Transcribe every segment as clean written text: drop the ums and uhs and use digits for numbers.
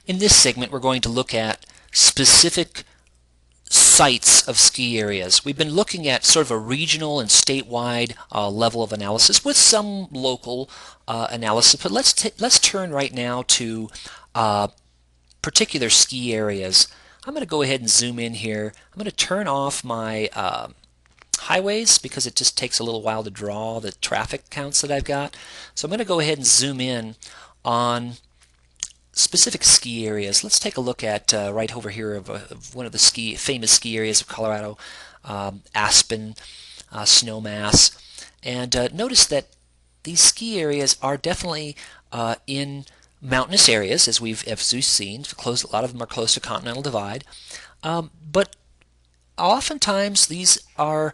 In this segment, we're going to look at specific sites of ski areas. We've been looking at sort of a regional and statewide level of analysis with some local analysis, but let's turn right now to particular ski areas. I'm going to go ahead and zoom in here. I'm going to turn off my highways because it just takes a little while to draw the traffic counts that I've got. So I'm going to go ahead and zoom in on specific ski areas. Let's take a look at right over here of one of the famous ski areas of Colorado, Aspen, Snowmass, and notice that these ski areas are definitely in mountainous areas, as we've seen. A lot of them are close to Continental Divide, but oftentimes these are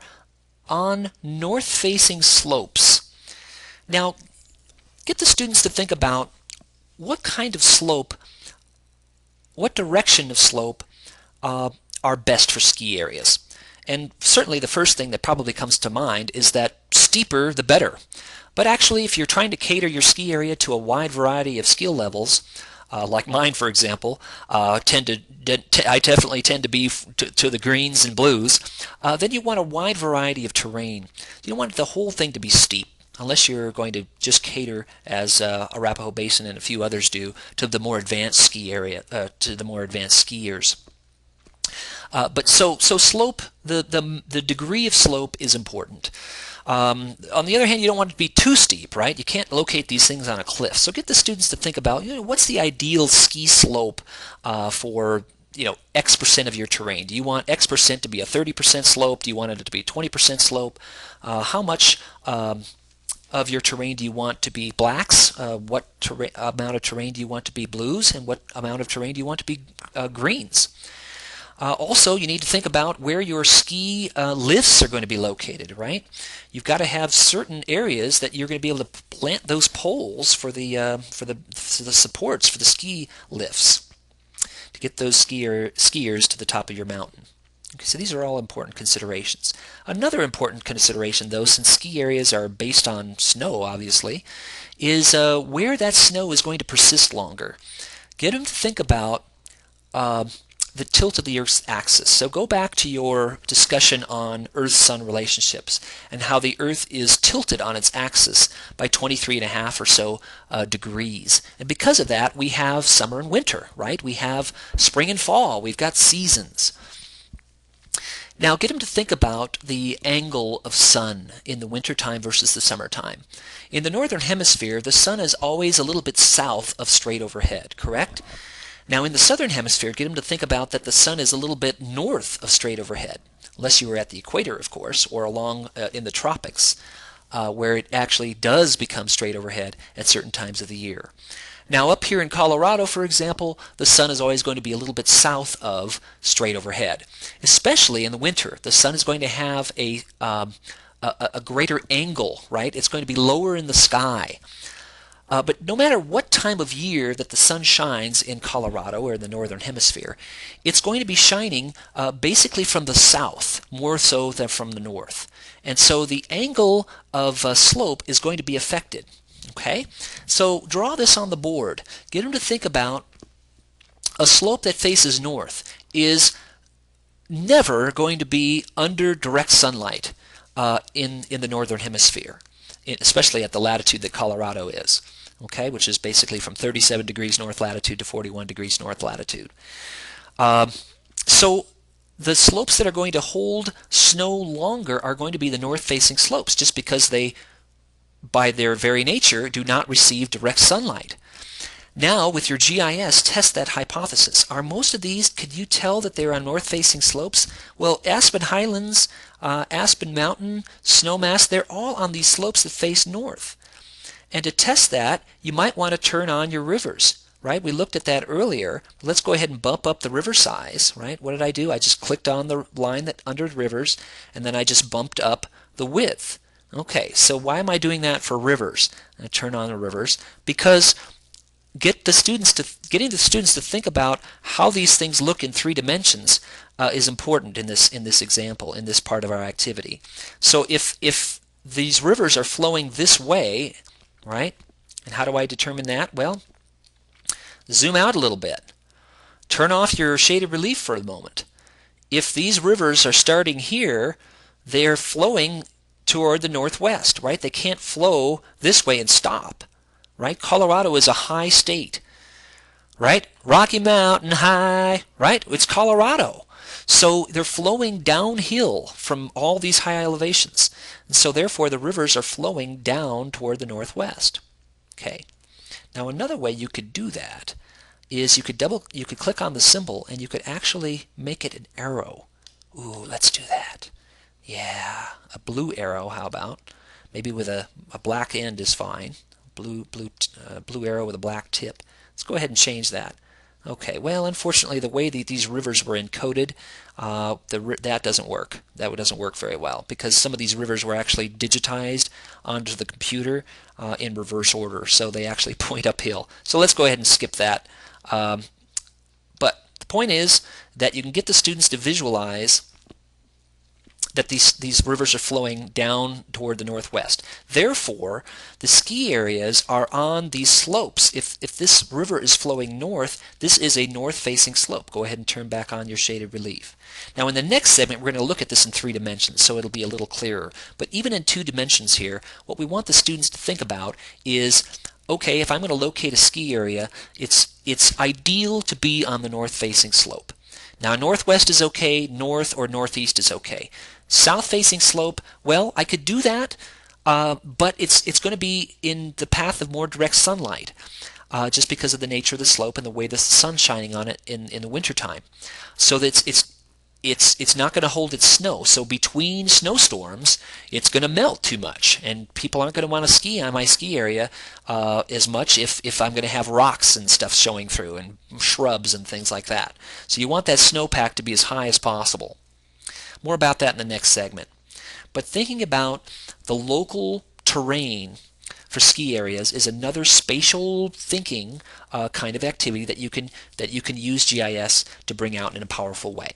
on north-facing slopes. Now, get the students to think about what kind of slope, what direction of slope are best for ski areas. And certainly the first thing that probably comes to mind is that steeper the better. But actually, if you're trying to cater your ski area to a wide variety of skill levels, like mine, for example, I definitely tend to be to the greens and blues, then you want a wide variety of terrain. You don't want the whole thing to be steep, unless you're going to just cater, as Arapahoe Basin and a few others do, to the more advanced ski area, to the more advanced skiers. But so slope, the degree of slope is important. On the other hand, you don't want it to be too steep, right? You can't locate these things on a cliff. So get the students to think about, what's the ideal ski slope for X% of your terrain. Do you want X% to be a 30% slope? Do you want it to be 20% slope? How much of your terrain do you want to be blacks? What amount of terrain do you want to be blues? And what amount of terrain do you want to be greens? Also, you need to think about where your ski lifts are going to be located, right? You've got to have certain areas that you're going to be able to plant those poles for the supports for the ski lifts to get those skiers to the top of your mountain. Okay, so these are all important considerations. Another important consideration, though, since ski areas are based on snow, obviously, is where that snow is going to persist longer. Get them to think about the tilt of the Earth's axis. So go back to your discussion on Earth-Sun relationships and how the Earth is tilted on its axis by 23.5 or so degrees. And because of that, we have summer and winter, right? We have spring and fall. We've got seasons. Now get them to think about the angle of sun in the wintertime versus the summertime. In the northern hemisphere, the sun is always a little bit south of straight overhead, correct? Now in the southern hemisphere, get them to think about that the sun is a little bit north of straight overhead, unless you were at the equator, of course, or along in the tropics, where it actually does become straight overhead at certain times of the year. Now up here in Colorado, for example, the sun is always going to be a little bit south of straight overhead. Especially in the winter, the sun is going to have a greater angle, right? It's going to be lower in the sky. But no matter what time of year that the sun shines in Colorado or in the northern hemisphere, it's going to be shining basically from the south, more so than from the north. And so the angle of slope is going to be affected. Okay? So draw this on the board. Get them to think about a slope that faces north is never going to be under direct sunlight in the northern hemisphere, especially at the latitude that Colorado is. Okay, which is basically from 37 degrees north latitude to 41 degrees north latitude. So the slopes that are going to hold snow longer are going to be the north-facing slopes, just because they, by their very nature, do not receive direct sunlight. Now, with your GIS, test that hypothesis. Are most of these, could you tell that they're on north-facing slopes? Well, Aspen Highlands, Aspen Mountain, Snowmass, they're all on these slopes that face north. And to test that, you might want to turn on your rivers, right? We looked at that earlier. Let's go ahead and bump up the river size, right? What did I do? I just clicked on the line that under rivers, and then I just bumped up the width. Okay, so why am I doing that for rivers? I turn on the rivers because getting the students to think about how these things look in 3 dimensions is important in this example, in this part of our activity. So if these rivers are flowing this way, right? And how do I determine that? Well, zoom out a little bit, turn off your shaded relief for a moment. If these rivers are starting here, they're flowing toward the northwest, right? They can't flow this way and stop, right? Colorado is a high state, right? Rocky Mountain High, right? It's Colorado. So they're flowing downhill from all these high elevations. And so therefore the rivers are flowing down toward the northwest. Okay. Now another way you could do that is you could click on the symbol and you could actually make it an arrow. Ooh, let's do that. Yeah, a blue arrow, how about? Maybe with a black end is fine. Blue arrow with a black tip. Let's go ahead and change that. Okay, well, unfortunately, the way that these rivers were encoded, that doesn't work. That doesn't work very well because some of these rivers were actually digitized onto the computer in reverse order, so they actually point uphill. So let's go ahead and skip that. But the point is that you can get the students to visualize that these rivers are flowing down toward the northwest. Therefore, the ski areas are on these slopes. If this river is flowing north, this is a north-facing slope. Go ahead and turn back on your shaded relief. Now in the next segment, we're going to look at this in 3 dimensions, so it'll be a little clearer. But even in 2 dimensions here, what we want the students to think about is, okay, if I'm going to locate a ski area, it's ideal to be on the north-facing slope. Now northwest is okay, north or northeast is okay. South-facing slope, well, I could do that, but it's going to be in the path of more direct sunlight, just because of the nature of the slope and the way the sun's shining on it in the wintertime. So that it's not going to hold its snow. So between snowstorms, it's going to melt too much, and people aren't going to want to ski on my ski area as much if I'm going to have rocks and stuff showing through and shrubs and things like that. So you want that snowpack to be as high as possible. More about that in the next segment. But thinking about the local terrain for ski areas is another spatial thinking kind of activity that you can use GIS to bring out in a powerful way.